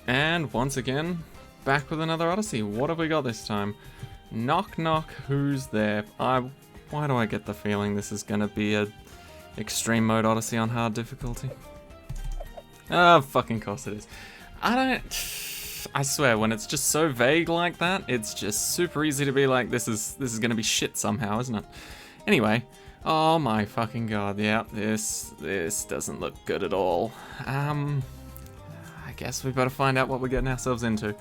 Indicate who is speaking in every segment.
Speaker 1: And once again, back with another Odyssey. What have we got this time? Knock knock, who's there? Why do I get the feeling this is gonna be a extreme mode Odyssey on hard difficulty? Oh, fucking course it is. I swear, when it's just so vague like that, it's just super easy to be like, this is gonna be shit somehow, isn't it? Anyway, oh my fucking god, yeah, this doesn't look good at all. I guess we better find out what we're getting ourselves into.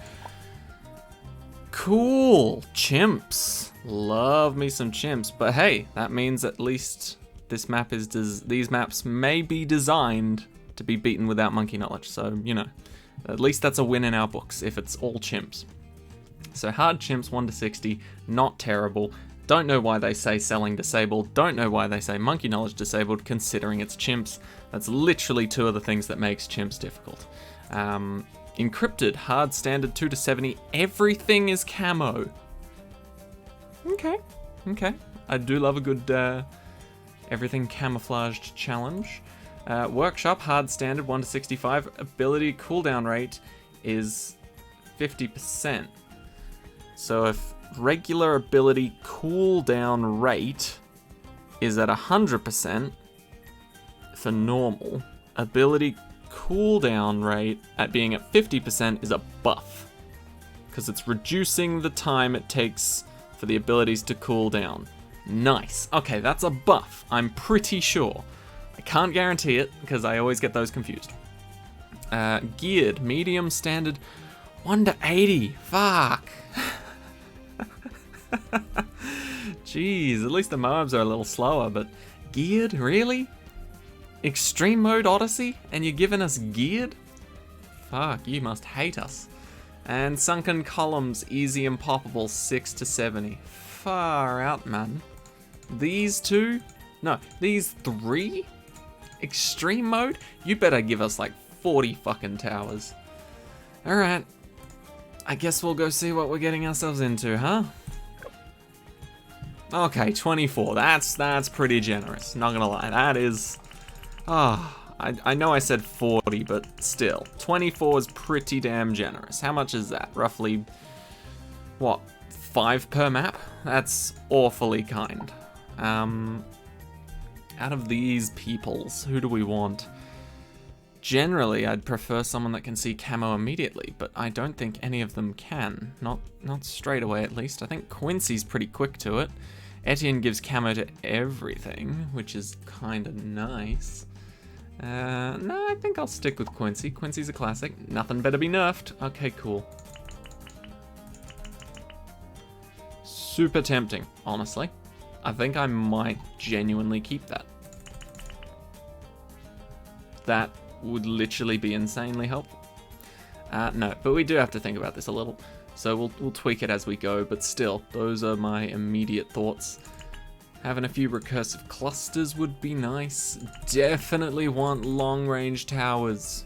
Speaker 1: Cool, chimps. Love me some chimps, but hey, that means at least this map is these maps may be designed to be beaten without monkey knowledge, so, you know, at least that's a win in our books if it's all chimps. So hard chimps 1 to 60, not terrible. Don't know why they say selling disabled, don't know why they say monkey knowledge disabled considering it's chimps. That's literally two of the things that makes chimps difficult. Encrypted, hard standard 2 to 70, everything is camo. Okay. I do love a good everything camouflaged challenge. Workshop, hard standard 1 to 65, ability cooldown rate is 50%. So if regular ability cooldown rate is at 100% for normal, ability cooldown rate at being at 50% is a buff, because it's reducing the time it takes for the abilities to cool down. Nice. Okay, that's a buff, I'm pretty sure. I can't guarantee it, because I always get those confused. Geared, medium standard, 1 to 80. Fuck. Jeez, at least the Moabs are a little slower, but geared? Really? Extreme mode Odyssey? And you're giving us geared? Fuck, you must hate us. And sunken columns, easy and poppable, 6 to 70. Far out, man. These two? No, these three? Extreme mode? You better give us like 40 fucking towers. Alright. I guess we'll go see what we're getting ourselves into, huh? Okay, 24. That's pretty generous. Not gonna lie. That is... I know I said 40, but still. 24 is pretty damn generous. How much is that? Roughly, what, 5 per map? That's awfully kind. Out of these peoples, who do we want? Generally, I'd prefer someone that can see camo immediately, but I don't think any of them can. Not straight away, at least. I think Quincy's pretty quick to it. Etienne gives camo to everything, which is kind of nice. No, I think I'll stick with Quincy. Quincy's a classic. Nothing better be nerfed. Okay, cool. Super tempting, honestly. I think I might genuinely keep that. That would literally be insanely helpful. No, but we do have to think about this a little. So we'll tweak it as we go, but still, those are my immediate thoughts. Having a few recursive clusters would be nice. Definitely want long-range towers,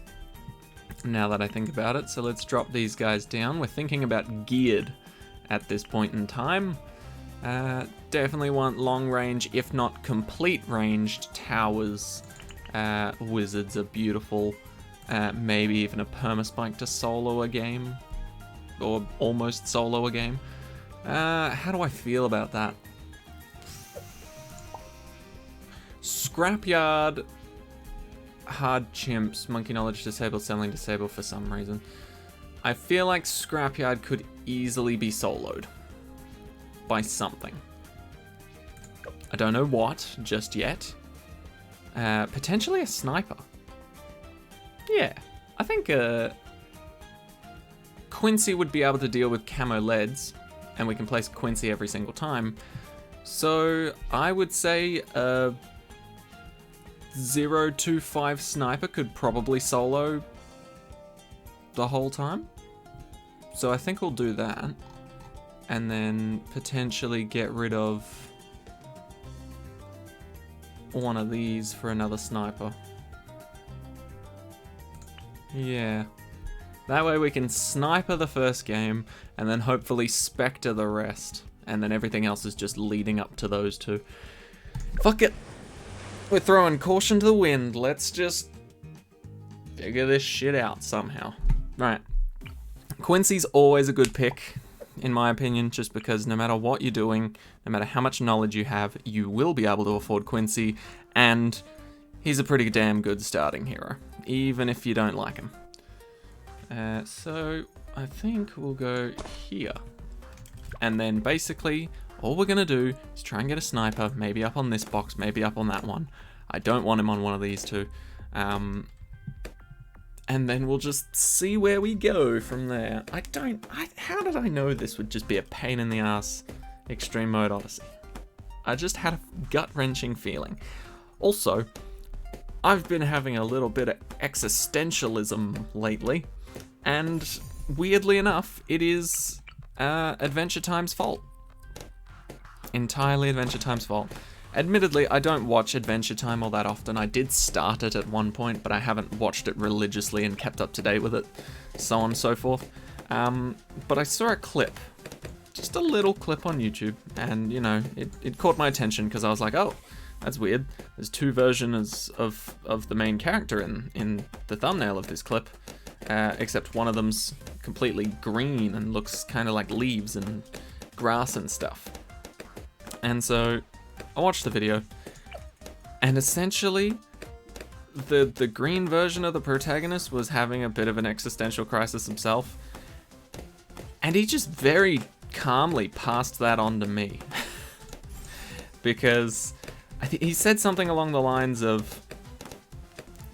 Speaker 1: now that I think about it. So let's drop these guys down. We're thinking about geared at this point in time. Definitely want long-range, if not complete-ranged towers. Wizards are beautiful. Maybe even a permaspike to solo a game. Or almost solo a game. How do I feel about that? Scrapyard, hard chimps, monkey knowledge disabled, selling disabled for some reason. I feel like Scrapyard could easily be soloed by something. I don't know what just yet. Potentially a sniper. Yeah, I think Quincy would be able to deal with camo leads, and we can place Quincy every single time. So I would say 025 sniper could probably solo the whole time. So I think we'll do that. And then potentially get rid of one of these for another sniper. Yeah. That way we can sniper the first game, and then hopefully spectre the rest. And then everything else is just leading up to those two. Fuck it! We're throwing caution to the wind. Let's just figure this shit out somehow. Right. Quincy's always a good pick, in my opinion, just because no matter what you're doing, no matter how much knowledge you have, you will be able to afford Quincy, and he's a pretty damn good starting hero, even if you don't like him. So I think we'll go here. And then basically, all we're going to do is try and get a sniper, maybe up on this box, maybe up on that one. I don't want him on one of these two. And then we'll just see where we go from there. How did I know this would just be a pain in the ass extreme mode Odyssey? I just had a gut-wrenching feeling. Also, I've been having a little bit of existentialism lately, and weirdly enough, it is Adventure Time's fault. Entirely Adventure Time's fault. Admittedly, I don't watch Adventure Time all that often. I did start it at one point, but I haven't watched it religiously and kept up to date with it, so on and so forth. But I saw a clip, just a little clip on YouTube, and, you know, it caught my attention because I was like, oh, that's weird. There's two versions of the main character in the thumbnail of this clip, except one of them's completely green and looks kind of like leaves and grass and stuff. And so I watched the video, and essentially the green version of the protagonist was having a bit of an existential crisis himself, and he just very calmly passed that on to me. Because he said something along the lines of,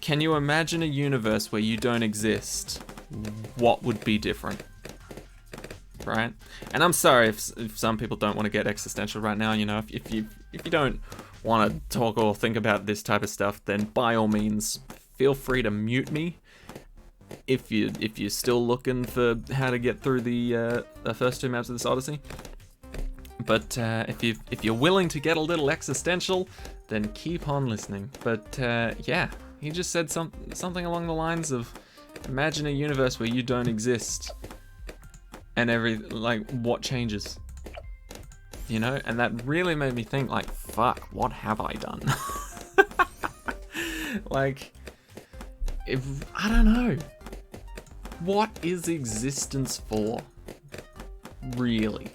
Speaker 1: can you imagine a universe where you don't exist? What would be different? Right? And I'm sorry if some people don't want to get existential right now. You know, if you don't want to talk or think about this type of stuff, then by all means, feel free to mute me. If you're still looking for how to get through the first two maps of this Odyssey. But if you're willing to get a little existential, then keep on listening. But yeah, he just said something along the lines of, imagine a universe where you don't exist. And what changes? You know? And that really made me think, like, fuck, what have I done? Like, I don't know. What is existence for? Really?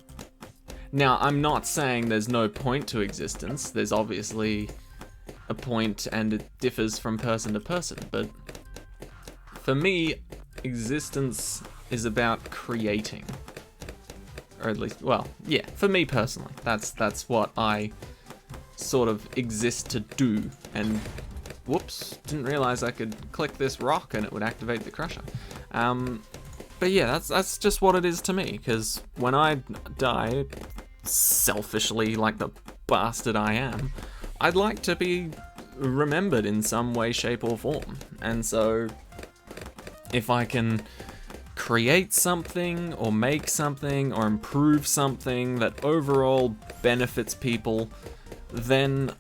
Speaker 1: Now, I'm not saying there's no point to existence. There's obviously a point, and it differs from person to person. But for me, existence is about creating, or at least, well, yeah, for me personally, that's what I sort of exist to do. And whoops, didn't realize I could click this rock and it would activate the crusher. But yeah, that's just what it is to me, because when I die, selfishly, like the bastard I am, I'd like to be remembered in some way, shape, or form. And so if I can create something or make something or improve something that overall benefits people, then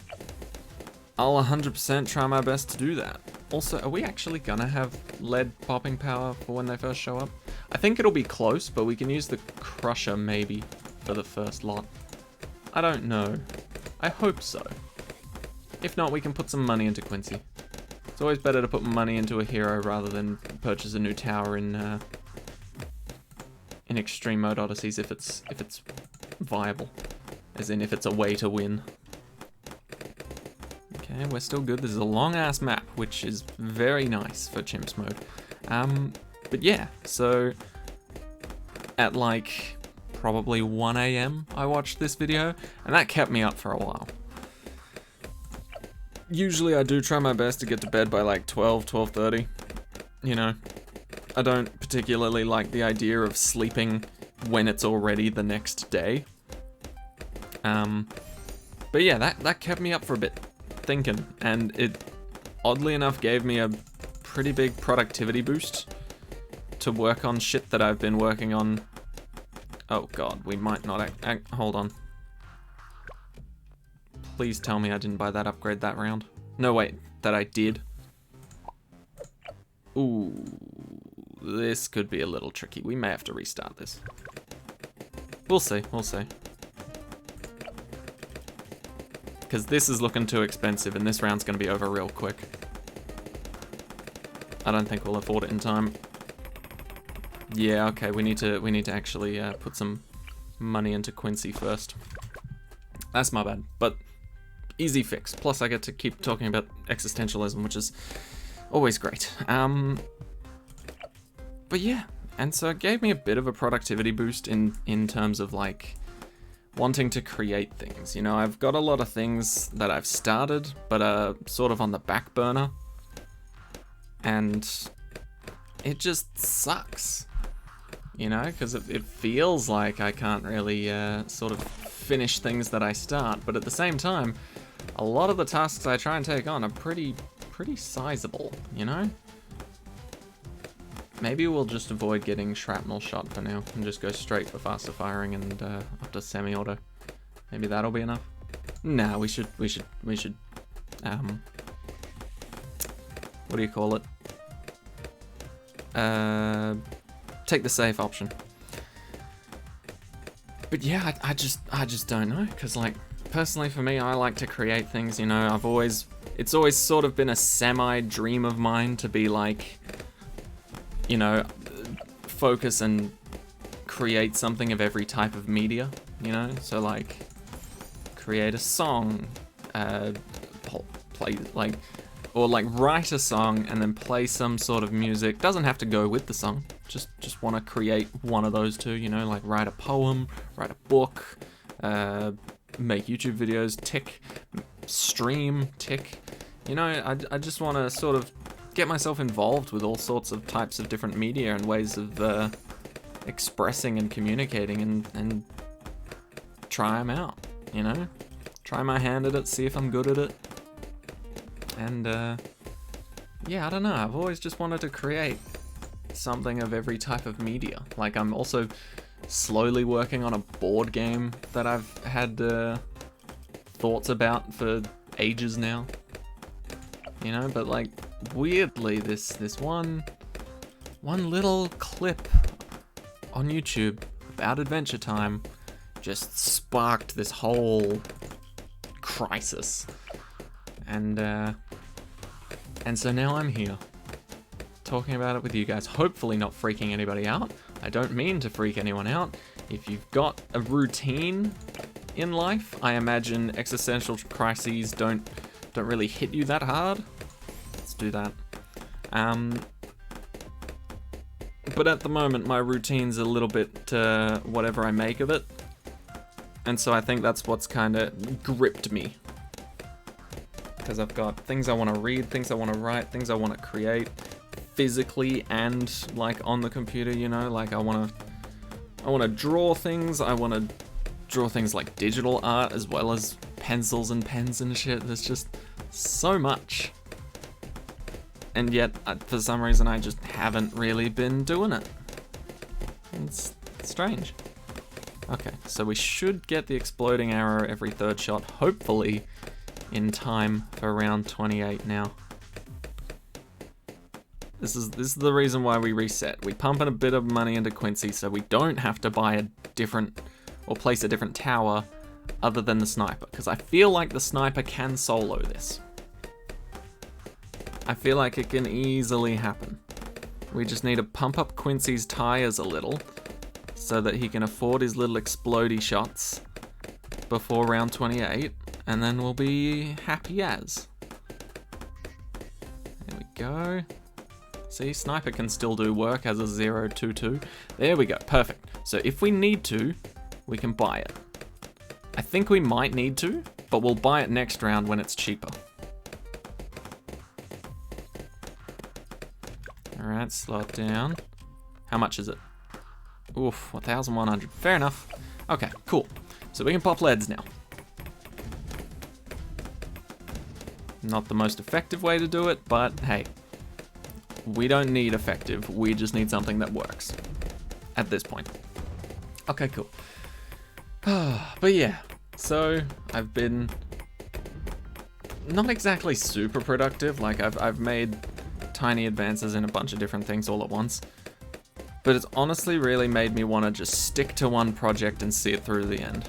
Speaker 1: I'll 100% try my best to do that. Also, are we actually gonna have lead popping power for when they first show up? I think it'll be close, but we can use the crusher maybe for the first lot. I don't know. I hope so. If not, we can put some money into Quincy. It's always better to put money into a hero rather than purchase a new tower in extreme mode Odysseys if it's viable, as in if it's a way to win. Okay, we're still good. This is a long ass map, which is very nice for chimps mode. But yeah, so at like probably 1 AM I watched this video, and that kept me up for a while. Usually I do try my best to get to bed by like 12:30, you know. I don't particularly like the idea of sleeping when it's already the next day. But yeah, that kept me up for a bit, thinking, and it oddly enough gave me a pretty big productivity boost to work on shit that I've been working on. Oh god, we might not hold on. Please tell me I didn't buy that upgrade that round. No, wait, that I did. Ooh, this could be a little tricky. We may have to restart this. We'll see, we'll see. Because this is looking too expensive, and this round's going to be over real quick. I don't think we'll afford it in time. Yeah, okay, we need to actually put some money into Quincy first. That's my bad, but easy fix. Plus I get to keep talking about existentialism, which is always great. But yeah, and so it gave me a bit of a productivity boost in terms of like wanting to create things. You know, I've got a lot of things that I've started, but are sort of on the back burner. And it just sucks, you know, because it feels like I can't really sort of finish things that I start. But at the same time, a lot of the tasks I try and take on are pretty sizable, you know? Maybe we'll just avoid getting shrapnel shot for now and just go straight for faster firing and up to semi-auto. Maybe that'll be enough. Nah, we should what do you call it? Take the safe option. But yeah, I just don't know, because like personally for me, I like to create things, you know. It's always sort of been a semi-dream of mine to be like, you know, focus and create something of every type of media, you know? So like, create a song, play like, or like write a song and then play some sort of music. Doesn't have to go with the song. Just want to create one of those two, you know, like write a poem, write a book, make YouTube videos, tick, stream, tick. You know, I just want to sort of get myself involved with all sorts of types of different media and ways of expressing and communicating and try them out, you know? Try my hand at it, see if I'm good at it. And yeah, I don't know, I've always just wanted to create something of every type of media. Like I'm also slowly working on a board game that I've had thoughts about for ages now. You know, but like weirdly this one little clip on YouTube about Adventure Time just sparked this whole crisis. And so now I'm here talking about it with you guys, hopefully not freaking anybody out. I don't mean to freak anyone out. If you've got a routine in life, I imagine existential crises don't really hit you that hard. Let's do that. But at the moment, my routine's a little bit whatever I make of it. And so I think that's what's kind of gripped me. Because I've got things I want to read, things I want to write, things I want to create physically and like on the computer, you know, like I want to draw things. I want to draw things like digital art as well as pencils and pens and shit. There's just so much. And yet, for some reason, I just haven't really been doing it. It's strange. Okay, so we should get the exploding arrow every third shot, hopefully in time for round 28 now. This is the reason why we reset. We pump in a bit of money into Quincy so we don't have to buy a different, or place a different tower other than the sniper, because I feel like the sniper can solo this. I feel like it can easily happen. We just need to pump up Quincy's tires a little so that he can afford his little explodey shots before round 28, and then we'll be happy as. There we go. See, sniper can still do work as a 0-2-2. There we go, perfect. So if we need to, we can buy it. I think we might need to, but we'll buy it next round when it's cheaper. Alright, slow it down. How much is it? Oof, 1,100. Fair enough. Okay, cool. So we can pop leads now. Not the most effective way to do it, but hey. We don't need effective, we just need something that works. At this point. Okay, cool. But yeah, so I've been not exactly super productive. Like I've made tiny advances in a bunch of different things all at once. But it's honestly really made me want to just stick to one project and see it through to the end.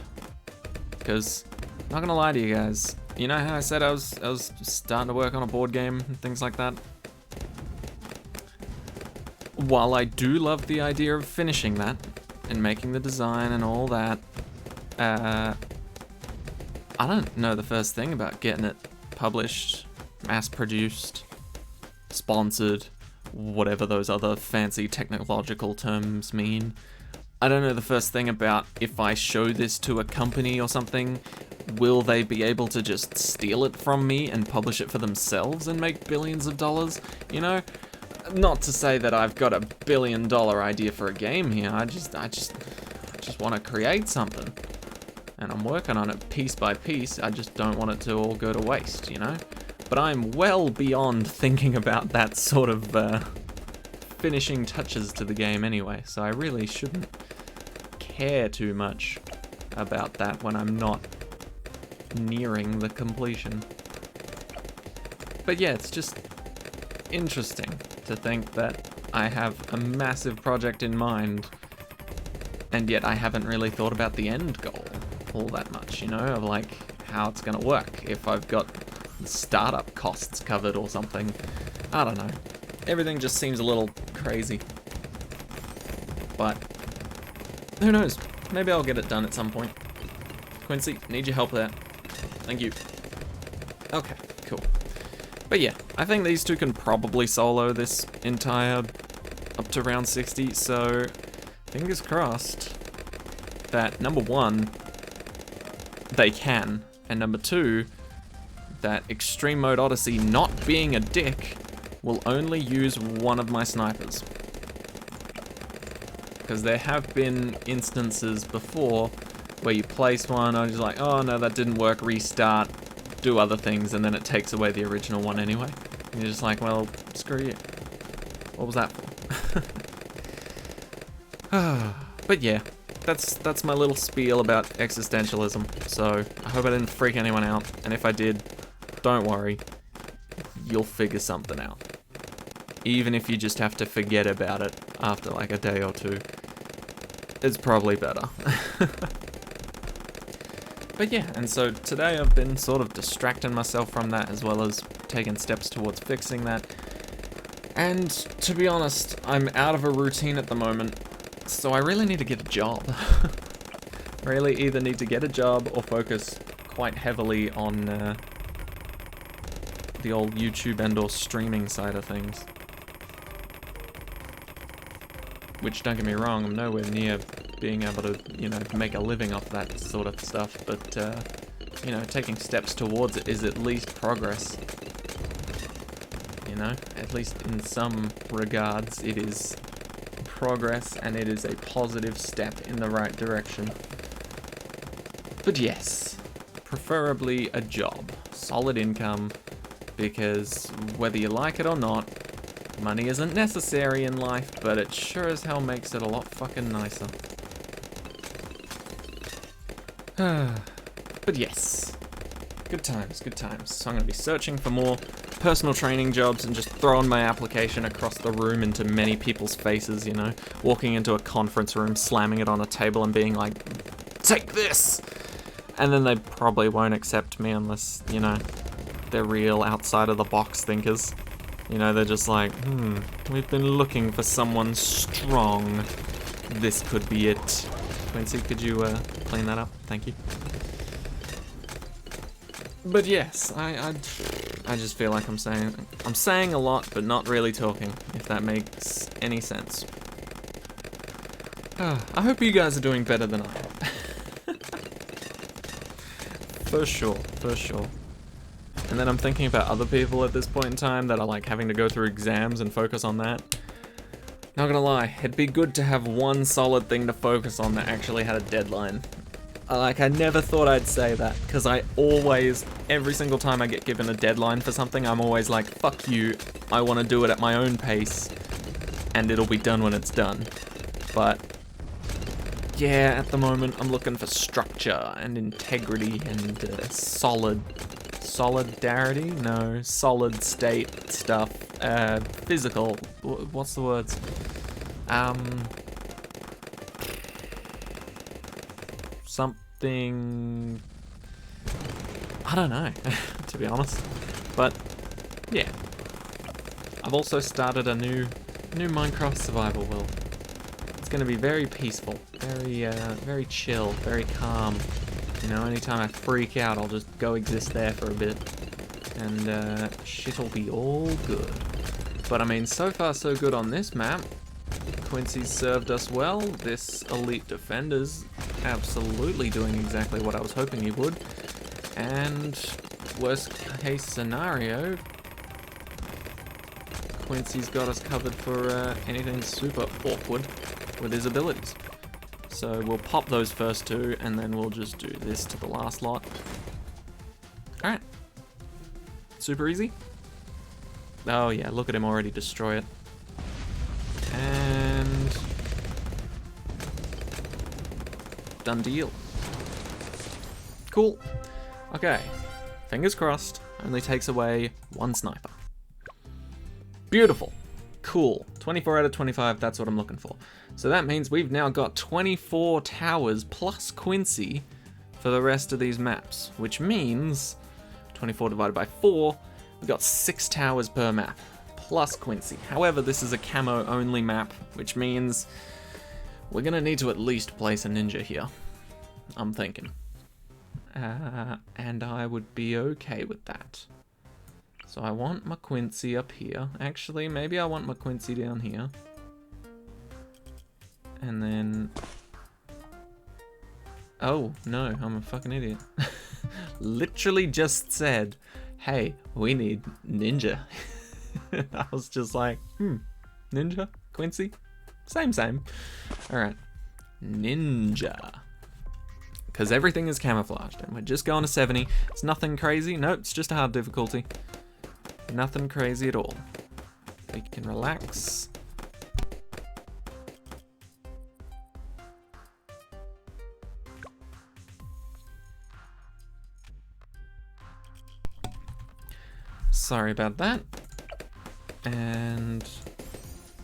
Speaker 1: Because, not gonna lie to you guys, you know how I said I was starting to work on a board game and things like that? while I do love the idea of finishing that and making the design and all that, I don't know the first thing about getting it published, mass-produced, sponsored, whatever those other fancy technological terms mean. I don't know the first thing about if I show this to a company or something, will they be able to just steal it from me and publish it for themselves and make billions of dollars, you know? Not to say that I've got a $1 billion idea for a game here, I just want to create something. And I'm working on it piece by piece, I just don't want it to all go to waste, you know? But I'm well beyond thinking about that sort of finishing touches to the game anyway, so I really shouldn't care too much about that when I'm not nearing the completion. But yeah, it's just interesting to think that I have a massive project in mind, and yet I haven't really thought about the end goal all that much, you know, of like how it's gonna work, if I've got startup costs covered or something. I don't know. Everything just seems a little crazy. But who knows? Maybe I'll get it done at some point. Quincy, need your help there. Thank you. Okay, cool. But yeah, I think these two can probably solo this entire up to round 60, so fingers crossed that number one, they can, and number two, that Extreme Mode Odyssey, not being a dick, will only use one of my snipers. Because there have been instances before where you place one, I was like, oh no, that didn't work, restart, do other things, and then it takes away the original one anyway. And you're just like, well, screw you. What was that for? But yeah, that's my little spiel about existentialism, so I hope I didn't freak anyone out, and if I did, don't worry, you'll figure something out. Even if you just have to forget about it after like a day or two, it's probably better. But yeah, and so today I've been sort of distracting myself from that as well as taking steps towards fixing that. And to be honest, I'm out of a routine at the moment, so I really need to get a job. Really either need to get a job or focus quite heavily on the old YouTube and or streaming side of things. Which, don't get me wrong, I'm nowhere near being able to, you know, make a living off that sort of stuff, but, you know, taking steps towards it is at least progress. You know, at least in some regards, it is progress and it is a positive step in the right direction. But yes, preferably a job, solid income, because whether you like it or not, money isn't necessary in life, but it sure as hell makes it a lot fucking nicer. But yes, good times, good times. So I'm going to be searching for more personal training jobs and just throwing my application across the room into many people's faces, you know, walking into a conference room, slamming it on a table and being like, take this! And then they probably won't accept me unless, you know, they're real outside of the box thinkers. You know, they're just like, we've been looking for someone strong. This could be it. Quincy, could you clean that up? Thank you. But yes, I just feel like I'm saying a lot, but not really talking, if that makes any sense. I hope you guys are doing better than I am. For sure, for sure. And then I'm thinking about other people at this point in time that are like having to go through exams and focus on that. Not gonna lie, it'd be good to have one solid thing to focus on that actually had a deadline. Like, I never thought I'd say that, because I always, every single time I get given a deadline for something, I'm always like, fuck you, I want to do it at my own pace, and it'll be done when it's done. But yeah, at the moment, I'm looking for structure and integrity and solidarity? No, solid state stuff. Physical, what's the words? Something, I don't know, to be honest. But yeah, I've also started a new New Minecraft survival world. It's gonna be very peaceful, very chill, very calm. You know, anytime I freak out, I'll just go exist there for a bit, and shit'll be all good. But I mean, so far so good on this map. Quincy's served us well. This elite defender's absolutely doing exactly what I was hoping he would. And worst case scenario, Quincy's got us covered for anything super awkward with his abilities. So we'll pop those first two, and then we'll just do this to the last lot. Alright. Super easy. Oh yeah, look at him already destroy it. And done deal. Cool. Okay. Fingers crossed. Only takes away one sniper. Beautiful. Cool. 24 out of 25, that's what I'm looking for. So that means we've now got 24 towers plus Quincy for the rest of these maps, which means 24 divided by 4, we've got 6 towers per map, plus Quincy. However, this is a camo only map, which means we're gonna need to at least place a ninja here, I'm thinking. And I would be okay with that. So I want my Quincy up here. Actually, maybe I want my Quincy down here. And then... Oh, no, I'm a fucking idiot. Literally just said, hey, we need ninja. I was just like, ninja, Quincy, same. All right, ninja. Because everything is camouflaged, and we're just going to 70. It's nothing crazy. Nope, it's just a hard difficulty. Nothing crazy at all. We can relax. Sorry about that. And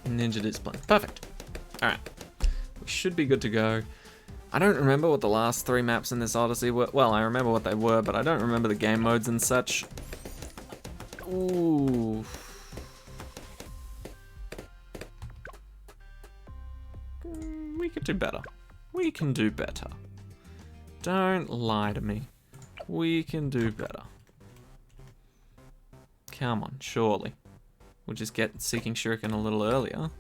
Speaker 1: ninja discipline. Perfect. Alright. We should be good to go. I don't remember what the last 3 maps in this Odyssey were. Well, I remember what they were, but I don't remember the game modes and such. Ooh. We could do better. We can do better. Don't lie to me. We can do better. Come on, surely. We'll just get Seeking Shuriken a little earlier,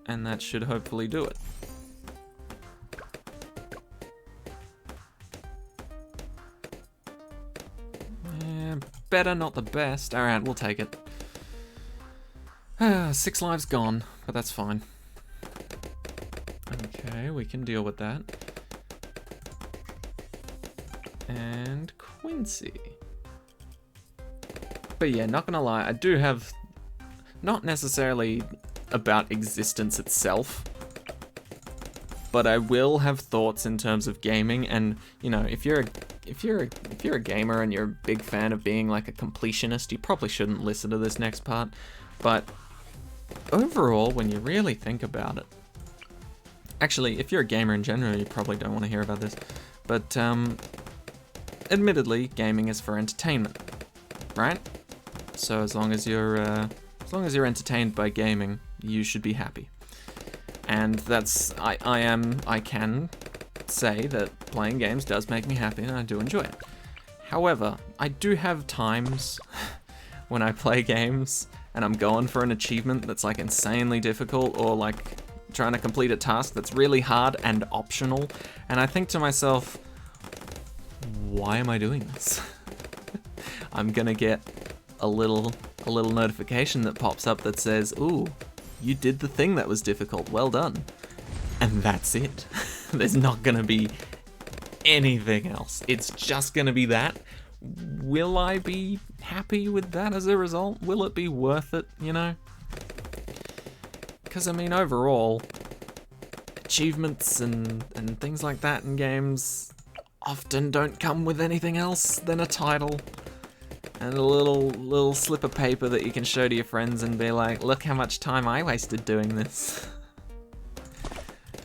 Speaker 1: and that should hopefully do it. Yeah, better, not the best. Alright, we'll take it. 6 lives gone, but that's fine. Okay, we can deal with that. And Quincy. But yeah, not gonna lie, I do have, not necessarily about existence itself, but I will have thoughts in terms of gaming. And you know, if you're a gamer and you're a big fan of being like a completionist, you probably shouldn't listen to this next part. But overall, when you really think about it, actually, if you're a gamer in general, you probably don't want to hear about this. But admittedly, gaming is for entertainment, right? So as long as you're entertained by gaming, you should be happy. And that's I can say that playing games does make me happy, and I do enjoy it. However, I do have times when I play games and I'm going for an achievement that's like insanely difficult, or like trying to complete a task that's really hard and optional, and I think to myself, why am I doing this? I'm gonna get a little notification that pops up that says, ooh, you did the thing that was difficult, well done. And that's it. There's not gonna be anything else. It's just gonna be that. Will I be happy with that as a result? Will it be worth it, you know? Because I mean, overall, achievements and things like that in games often don't come with anything else than a title and a little slip of paper that you can show to your friends and be like, look how much time I wasted doing this.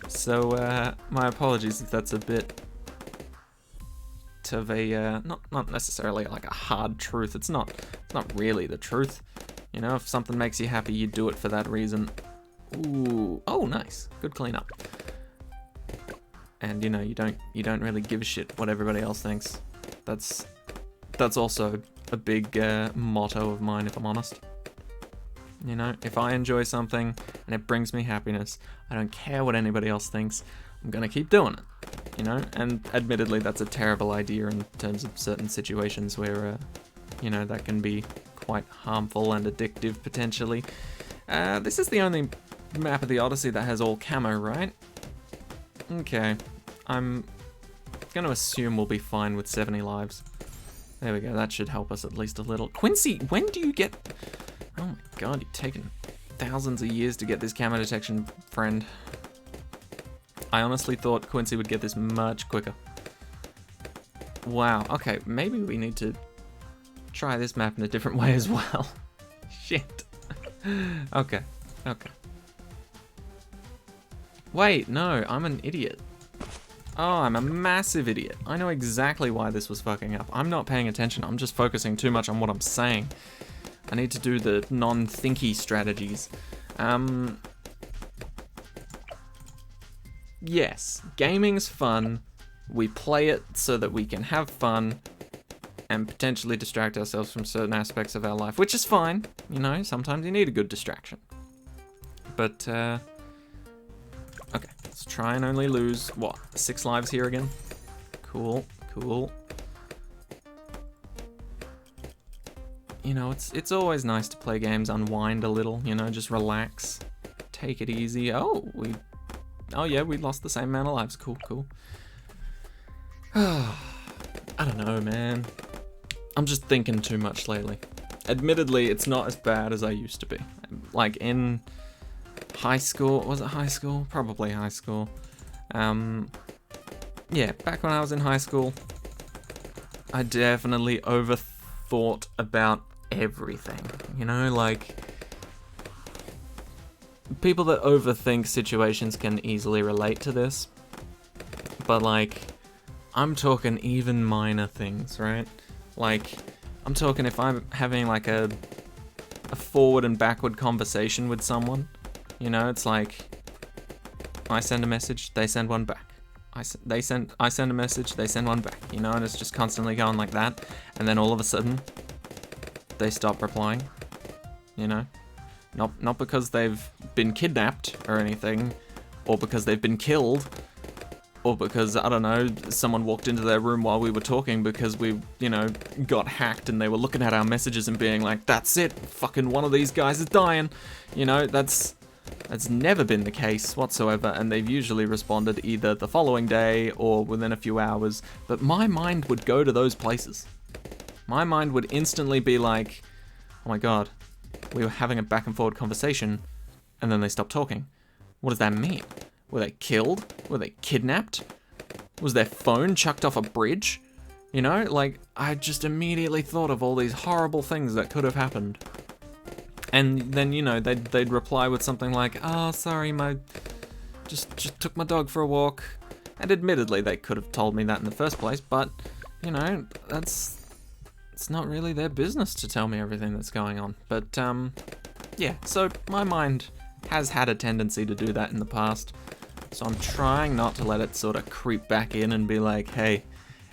Speaker 1: So my apologies if that's a bit of a not necessarily like a hard truth. It's not really the truth, You know, if something makes you happy, you do it for that reason. Ooh, oh, nice. Good cleanup. And you know, you don't really give a shit what everybody else thinks. That's also a big motto of mine, if I'm honest. You know, if I enjoy something and it brings me happiness, I don't care what anybody else thinks. I'm gonna keep doing it. You know, and admittedly, that's a terrible idea in terms of certain situations where, you know, that can be quite harmful and addictive potentially. This is the only map of the Odyssey that has all camo, right? Okay, I'm gonna assume we'll be fine with 70 lives. There we go, that should help us at least a little. Quincy, when do you get... Oh my god, you've taken thousands of years to get this camo detection, friend. I honestly thought Quincy would get this much quicker. Wow, okay, maybe we need to try this map in a different way as well. Shit. Okay. Wait, no, I'm an idiot. Oh, I'm a massive idiot. I know exactly why this was fucking up. I'm not paying attention, I'm just focusing too much on what I'm saying. I need to do the non-thinky strategies. Yes, gaming's fun. We play it so that we can have fun and potentially distract ourselves from certain aspects of our life, which is fine. You know, sometimes you need a good distraction. But, okay, let's try and only lose, what, 6 lives here again? Cool. You know, it's always nice to play games, unwind a little, you know, just relax, take it easy. Oh yeah, we lost the same amount of lives. Cool. I don't know, man. I'm just thinking too much lately. Admittedly, it's not as bad as I used to be. Like in high school, was it high school? Probably high school. Yeah, back when I was in high school, I definitely overthought about everything. You know, like... People that overthink situations can easily relate to this, but like, I'm talking even minor things, right? Like, I'm talking if I'm having like a forward and backward conversation with someone, you know, it's like, I send a message, they send one back. I send a message, they send one back, you know, and it's just constantly going like that, and then all of a sudden, they stop replying, you know? Not because they've been kidnapped or anything, or because they've been killed, or because, I don't know, someone walked into their room while we were talking because we, you know, got hacked and they were looking at our messages and being like, that's it, fucking one of these guys is dying. You know, that's never been the case whatsoever, and they've usually responded either the following day or within a few hours, but my mind would go to those places. My mind would instantly be like, oh my god, we were having a back and forward conversation, and then they stopped talking. What does that mean? Were they killed? Were they kidnapped? Was their phone chucked off a bridge? You know, like, I just immediately thought of all these horrible things that could have happened. And then, you know, they'd reply with something like, oh, sorry, just took my dog for a walk. And admittedly, they could have told me that in the first place, but, you know, it's not really their business to tell me everything that's going on. But, yeah, so my mind has had a tendency to do that in the past. So I'm trying not to let it sort of creep back in and be like, hey,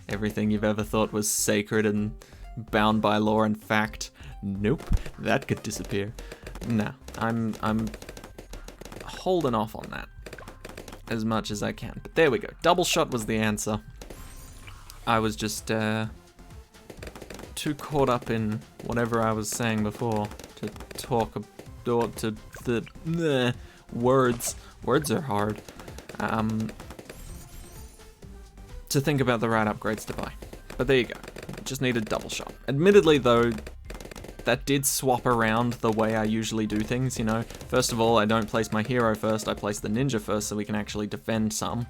Speaker 1: everything you've ever thought was sacred and bound by law and fact, nope, that could disappear. No, I'm holding off on that as much as I can. But there we go. Double shot was the answer. I was just too caught up in whatever I was saying before to talk about to the words. Words are hard. To think about the right upgrades to buy. But there you go. Just needed double shot. Admittedly though, that did swap around the way I usually do things, you know. First of all, I don't place my hero first, I place the ninja first so we can actually defend some.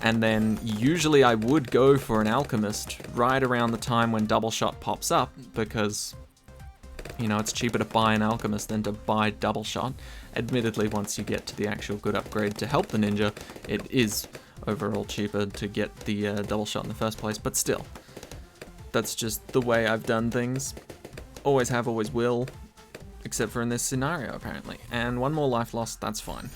Speaker 1: And then usually I would go for an alchemist right around the time when double shot pops up because, you know, it's cheaper to buy an alchemist than to buy double shot. Admittedly, once you get to the actual good upgrade to help the ninja, it is overall cheaper to get the double shot in the first place, but still. That's just the way I've done things. Always have, always will. Except for in this scenario, apparently. And one more life lost, that's fine.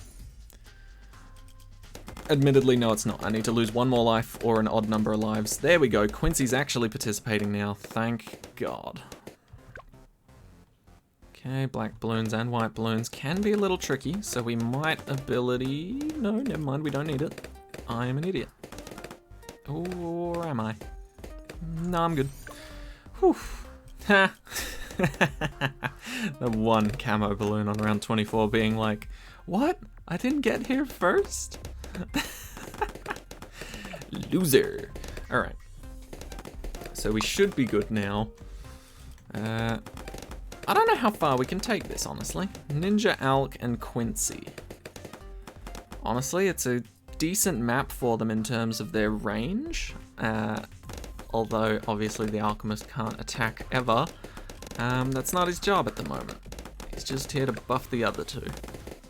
Speaker 1: Admittedly, no, it's not. I need to lose one more life or an odd number of lives. There we go. Quincy's actually participating now. Thank God. Okay, black balloons and white balloons can be a little tricky, so we might ability... No, never mind, we don't need it. I am an idiot. Or am I? No, I'm good. Whew. Ha! The one camo balloon on round 24 being like, what? I didn't get here first? Loser. Alright. So we should be good now. I don't know how far we can take this, honestly. Ninja, Alk, and Quincy. Honestly, it's a decent map for them in terms of their range. Although, obviously, the Alchemist can't attack ever. That's not his job at the moment. He's just here to buff the other two.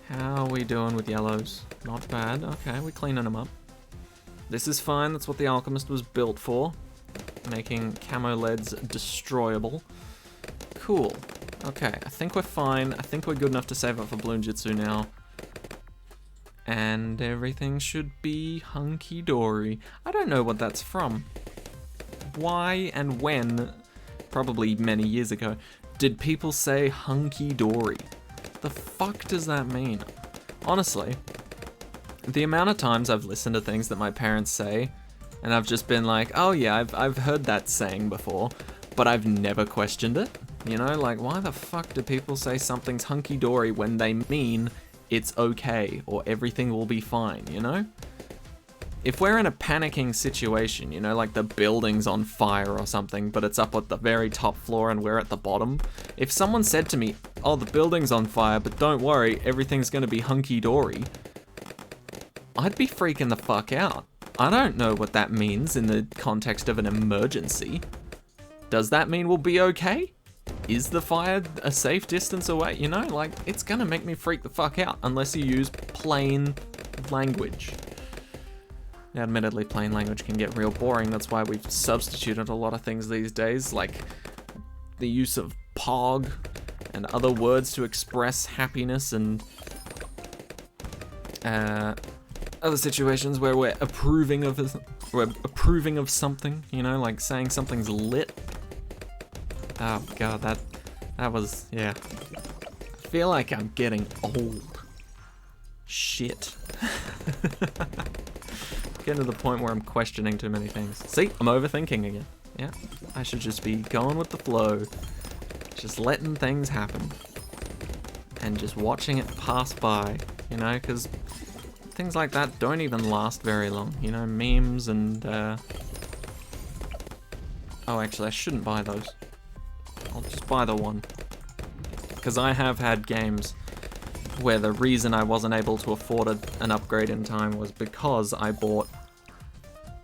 Speaker 1: How are we doing with yellows? Not bad. Okay, we're cleaning them up. This is fine. That's what the Alchemist was built for. Making camo leads destroyable. Cool. Okay, I think we're fine. I think we're good enough to save up for Bloon Jitsu now. And everything should be hunky-dory. I don't know what that's from. Why and when, probably many years ago, did people say hunky-dory? The fuck does that mean? Honestly, the amount of times I've listened to things that my parents say, and I've just been like, oh yeah, I've heard that saying before, but I've never questioned it. You know, like, why the fuck do people say something's hunky-dory when they mean it's okay or everything will be fine, you know? If we're in a panicking situation, you know, like the building's on fire or something, but it's up at the very top floor and we're at the bottom, if someone said to me, oh, the building's on fire, but don't worry, everything's gonna be hunky-dory, I'd be freaking the fuck out. I don't know what that means in the context of an emergency. Does that mean we'll be okay? Is the fire a safe distance away? You know, like, it's gonna make me freak the fuck out unless you use plain language. Now, admittedly, plain language can get real boring. That's why we've substituted a lot of things these days, like the use of pog and other words to express happiness and other situations where we're approving of something, you know, like saying something's lit. Oh god, that was, yeah. I feel like I'm getting old. Shit. Getting to the point where I'm questioning too many things. See, I'm overthinking again. Yeah, I should just be going with the flow. Just letting things happen. And just watching it pass by, you know, because things like that don't even last very long. You know, memes and, oh, actually, I shouldn't buy those. I'll just buy the one. Because I have had games where the reason I wasn't able to afford an upgrade in time was because I bought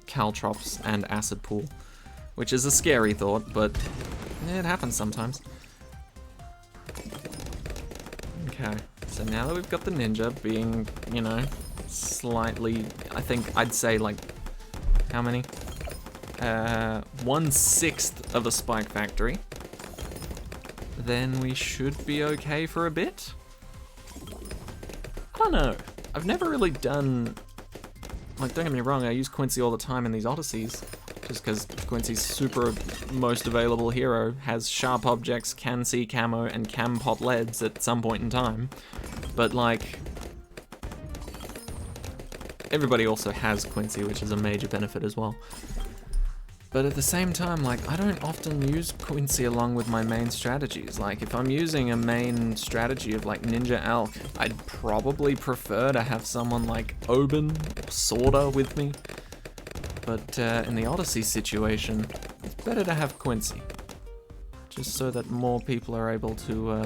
Speaker 1: Caltrops and Acid Pool. Which is a scary thought, but it happens sometimes. Okay, so now that we've got the ninja being, you know, slightly, I think I'd say like, how many? 1/6 of a spike factory. Then we should be okay for a bit. I don't know. I've never really done, like, don't get me wrong, I use Quincy all the time in these Odysseys, just because Quincy's super most available hero, has sharp objects, can see camo, and can pop leads at some point in time. But, like, everybody also has Quincy, which is a major benefit as well. But at the same time, like, I don't often use Quincy along with my main strategies. Like, if I'm using a main strategy of, like, Ninja Alk, I'd probably prefer to have someone like Oben or Sorta with me. But in the Odyssey situation, it's better to have Quincy. Just so that more people are able to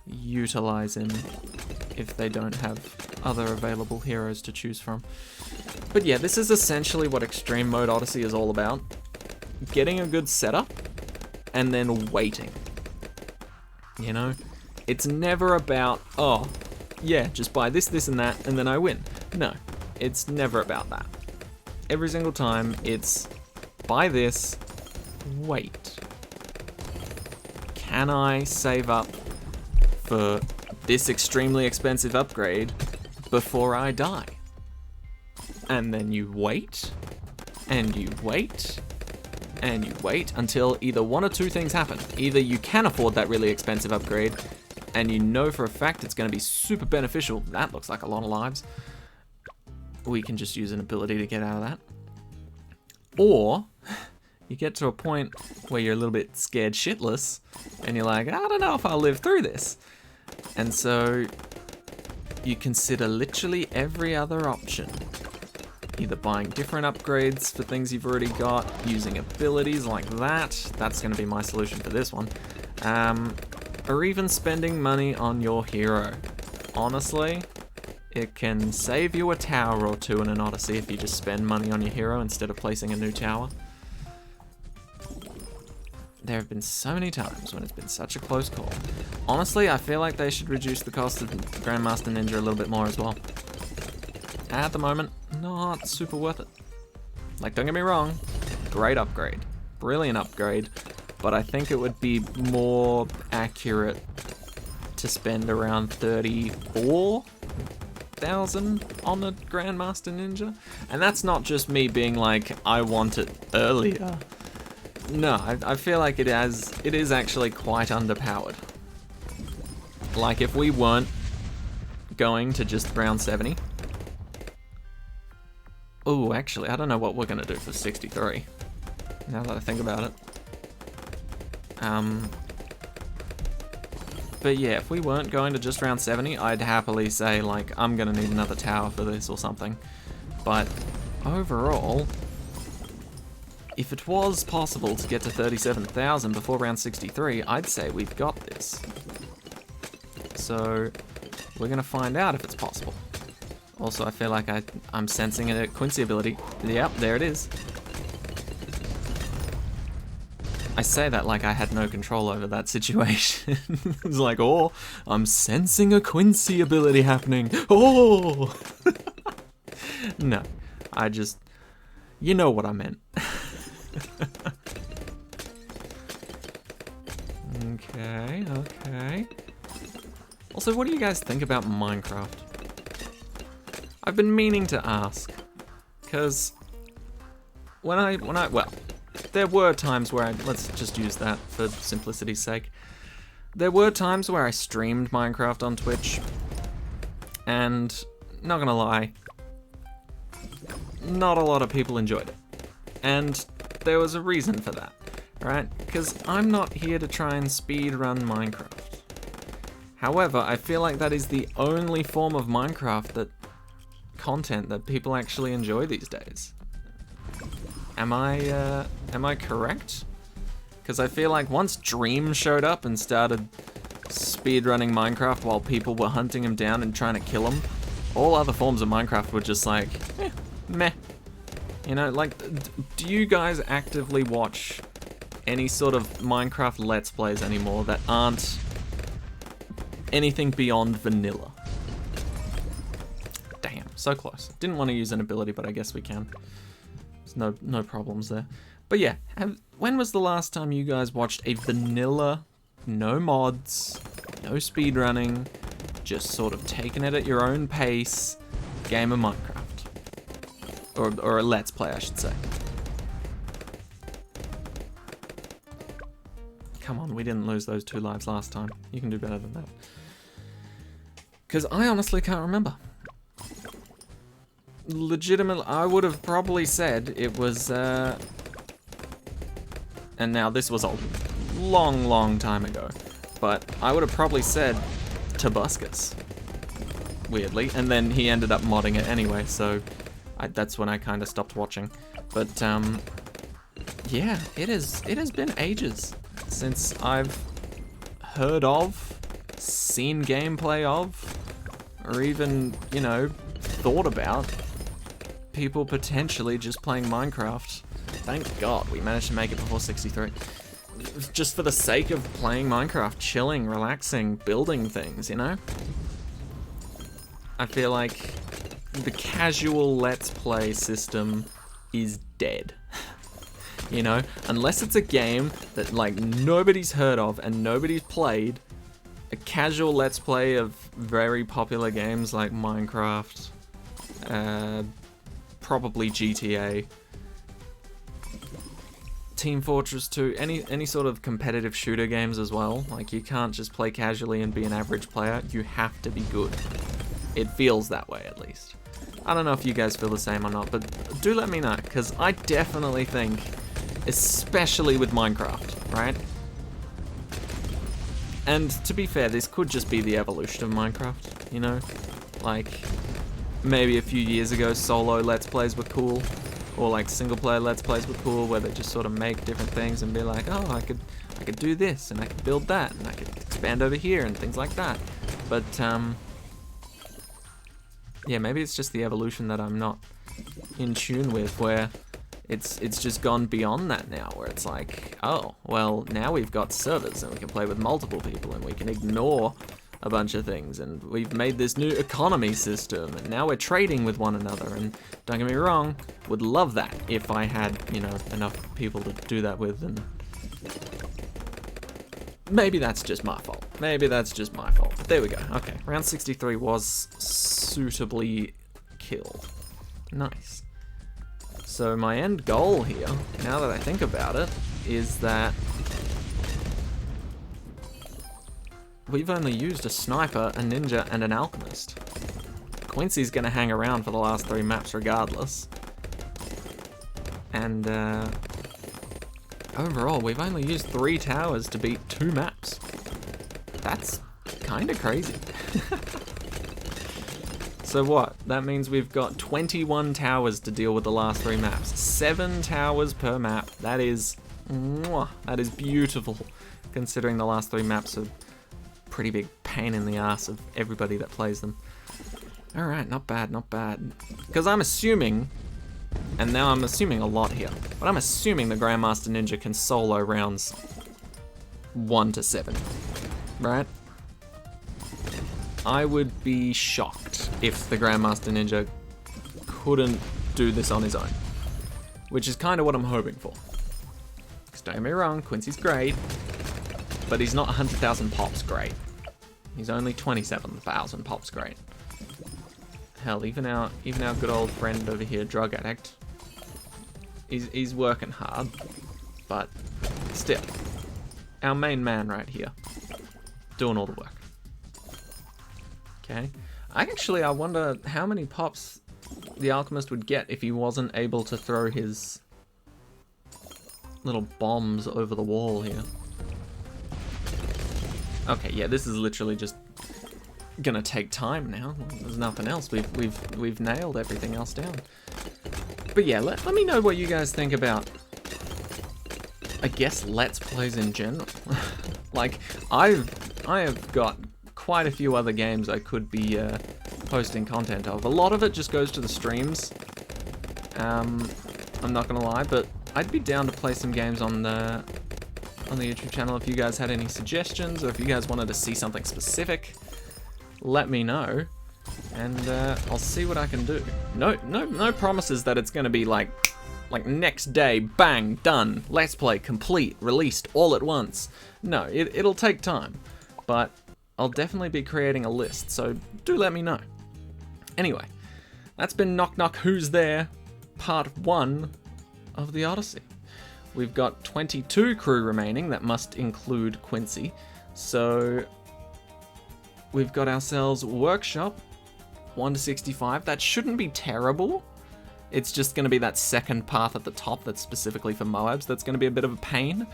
Speaker 1: utilize him if they don't have other available heroes to choose from. But yeah, this is essentially what Extreme Mode Odyssey is all about. Getting a good setup, and then waiting. You know? It's never about, oh, yeah, just buy this, this, and that, and then I win. No, it's never about that. Every single time, it's buy this, wait. Can I save up for this extremely expensive upgrade before I die. And then you wait, and you wait, and you wait until either one or two things happen. Either you can afford that really expensive upgrade, and you know for a fact it's going to be super beneficial. That looks like a lot of lives. We can just use an ability to get out of that. Or you get to a point where you're a little bit scared shitless, and you're like, I don't know if I'll live through this. And so you consider literally every other option. Either buying different upgrades for things you've already got, using abilities like that. That's going to be my solution for this one. Or even spending money on your hero. Honestly, it can save you a tower or two in an Odyssey if you just spend money on your hero instead of placing a new tower. There have been so many times when it's been such a close call. Honestly, I feel like they should reduce the cost of Grandmaster Ninja a little bit more as well. At the moment, not super worth it. Like, don't get me wrong, great upgrade, brilliant upgrade, but I think it would be more accurate to spend around 34,000 on a Grandmaster Ninja. And that's not just me being like, I want it earlier. No, I feel like it is actually quite underpowered. Like, if we weren't going to just round 70. Oh, actually, I don't know what we're gonna do for 63. Now that I think about it. But yeah, if we weren't going to just round 70, I'd happily say, like, I'm gonna need another tower for this or something. But overall, if it was possible to get to 37,000 before round 63, I'd say we've got this. So we're gonna find out if it's possible. Also, I feel like I'm sensing a Quincy ability. Yep, there it is. I say that like I had no control over that situation. It's like, oh, I'm sensing a Quincy ability happening. Oh! No, I just... You know what I meant. Okay. Also, what do you guys think about Minecraft? I've been meaning to ask, because well, there were times where let's just use that for simplicity's sake. There were times where I streamed Minecraft on Twitch, and not gonna lie, not a lot of people enjoyed it. And there was a reason for that, right? Because I'm not here to try and speedrun Minecraft. However, I feel like that is the only form of Minecraft content that people actually enjoy these days. Am I correct? Because I feel like once Dream showed up and started speedrunning Minecraft while people were hunting him down and trying to kill him, all other forms of Minecraft were just like, meh. You know, like, do you guys actively watch any sort of Minecraft Let's Plays anymore that aren't anything beyond vanilla? Damn, so close. Didn't want to use an ability, but I guess we can. There's no problems there. But yeah, when was the last time you guys watched a vanilla, no mods, no speedrunning, just sort of taking it at your own pace game of Minecraft? Or a Let's Play, I should say. Come on, we didn't lose those 2 lives last time. You can do better than that. Because I honestly can't remember. Legitimately, I would have probably said it was, and now this was a long time ago, but I would have probably said Tobuscus, weirdly, and then he ended up modding it anyway, so that's when I kind of stopped watching. But yeah, it has been ages since I've heard of, seen gameplay of, or even, you know, thought about people potentially just playing Minecraft. Thank God we managed to make it before 63. Just for the sake of playing Minecraft, chilling, relaxing, building things, you know? I feel like the casual Let's Play system is dead. You know? Unless it's a game that, like, nobody's heard of and nobody's played, a casual Let's Play of very popular games like Minecraft, probably GTA, Team Fortress 2, any sort of competitive shooter games as well. Like, you can't just play casually and be an average player, you have to be good. It feels that way, at least. I don't know if you guys feel the same or not, but do let me know, because I definitely think, especially with Minecraft, right? And to be fair, this could just be the evolution of Minecraft, you know? Like, maybe a few years ago, solo Let's Plays were cool, or like single player Let's Plays were cool, where they just sort of make different things and be like, oh, I could do this, and I could build that, and I could expand over here, and things like that. But, yeah, maybe it's just the evolution that I'm not in tune with, where it's just gone beyond that now, where it's like, oh, well, now we've got servers, and we can play with multiple people, and we can ignore a bunch of things, and we've made this new economy system, and now we're trading with one another, and don't get me wrong, would love that if I had, you know, enough people to do that with, and maybe that's just my fault. Maybe that's just my fault. But there we go. Okay, round 63 was suitably killed. Nice. So my end goal here, now that I think about it, is that we've only used a sniper, a ninja, and an alchemist. Quincy's gonna hang around for the last 3 maps regardless. And overall, we've only used 3 towers to beat 2 maps. That's kinda crazy. So what? That means we've got 21 towers to deal with the last 3 maps. 7 towers per map. That is beautiful, considering the last 3 maps are pretty big pain in the ass of everybody that plays them. Alright, not bad, not bad. Because I'm assuming, and now I'm assuming a lot here, but I'm assuming the Grandmaster Ninja can solo rounds 1 to 7, right? I would be shocked if the Grandmaster Ninja couldn't do this on his own, which is kind of what I'm hoping for. Because don't get me wrong, Quincy's great, but he's not 100,000 pops great. He's only 27,000 pops great. Hell, even our good old friend over here, Drug Addict, he's working hard, but still, our main man right here, doing all the work. Okay, I wonder how many pops the Alchemist would get if he wasn't able to throw his little bombs over the wall here. Okay, yeah, this is literally just gonna take time now. There's nothing else. We've nailed everything else down. But yeah, let me know what you guys think about, I guess, Let's Plays in general. Like, I have got quite a few other games I could be posting content of. A lot of it just goes to the streams. I'm not gonna lie, but I'd be down to play some games on the YouTube channel if you guys had any suggestions, or if you guys wanted to see something specific. Let me know, and I'll see what I can do. No promises that it's gonna be like next day, bang, done, Let's Play complete, released all at once. No, it'll take time, but I'll definitely be creating a list, so do let me know. Anyway, that's been Knock Knock Who's There, part 1 of the Odyssey. We've got 22 crew remaining, that must include Quincy. So we've got ourselves Workshop, 1 to 65. That shouldn't be terrible. It's just going to be that second path at the top that's specifically for Moabs that's going to be a bit of a pain.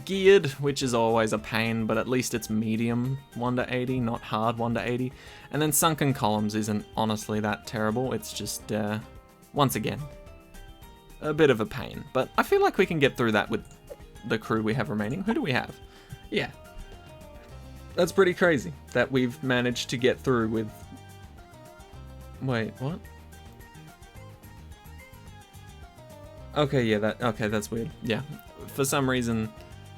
Speaker 1: Geared, which is always a pain, but at least it's medium 1 to 80, not hard 1 to 80. And then Sunken Columns isn't honestly that terrible. It's just, once again, a bit of a pain. But I feel like we can get through that with the crew we have remaining. Who do we have? Yeah. That's pretty crazy that we've managed to get through with... Wait, what? Okay, yeah, that's weird. Yeah. For some reason,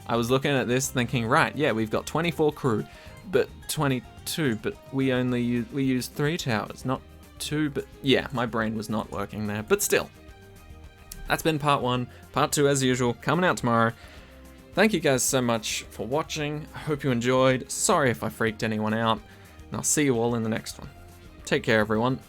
Speaker 1: I was looking at this thinking, right, yeah, we've got 24 crew, but 22, but we used 3 towers, not 2, but yeah, my brain was not working there, but still. That's been part 1. Part 2, as usual, coming out tomorrow. Thank you guys so much for watching. I hope you enjoyed. Sorry if I freaked anyone out. And I'll see you all in the next one. Take care, everyone.